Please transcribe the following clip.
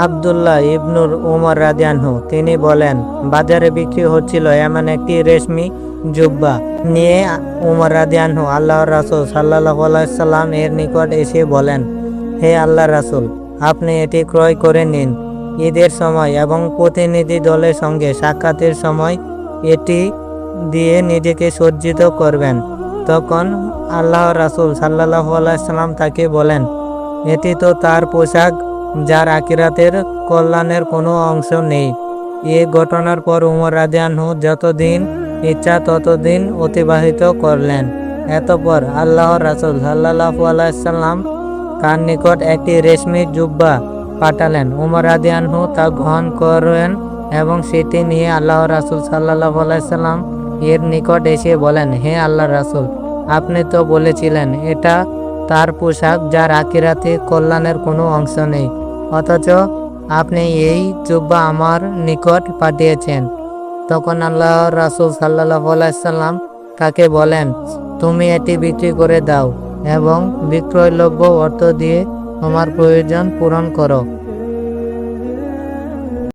আব্দুল্লাহ ইবনুর উমর রাদিয়াল্লাহু তিনি বলেন, বাজারে বিক্রি হচ্ছিল এমন একটি রেশমি জুব্বা নিয়ে উমর রাদিয়াল্লাহু আল্লাহর রাসূল সাল্লাল্লাহু আলাইহি সাল্লাম এর নিকট এসে বলেন, হে আল্লাহর রাসূল, আপনি এটি ক্রয় করে নিন। ঈদের সময় এবং প্রতিনিধি দলের সঙ্গে সাক্ষাতের সময় এটি দিয়ে নিজেকে সজ্জিত করবেন। তখন আল্লাহর রাসূল সাল্লাল্লাহু আলাইহি সাল্লাম তাকে বলেন, এটি তো তার পোশাক যার আখিরাতের কল্যাণের কোনো অংশ নেই। এই ঘটনার পর উমর রাদিয়াল্লাহু যতদিন ইচ্ছা ততদিন অতিবাহিত করলেন। এতপর আল্লাহর রাসূল সাল্লাল্লাহু আলাইহি সাল্লাম তার নিকট একটি রেশমি জুব্বা পাঠালেন। উমর রাদিয়াল্লাহু তা গ্রহণ করেন এবং সেটি নিয়ে আল্লাহর রাসূল সাল্লাল্লাহু আলাইহি সাল্লাম এর নিকট এসে বলেন, হে আল্লাহর রাসূল, আপনি তো বলেছিলেন এটা তার পোশাক যার আখিরাতে কল্যাণের কোনো অংশ নেই, অথচ আপনি এই জুব্বা আমার নিকট পাঠিয়েছেন। তখন আল্লাহর রাসূল সাল্লাল্লাহু আলাইহি সাল্লাম তাকে বলেন, তুমি এটি বিক্রি করে দাও এবং বিক্রয়লব্য অর্থ দিয়ে তোমার প্রয়োজন পূরণ করো।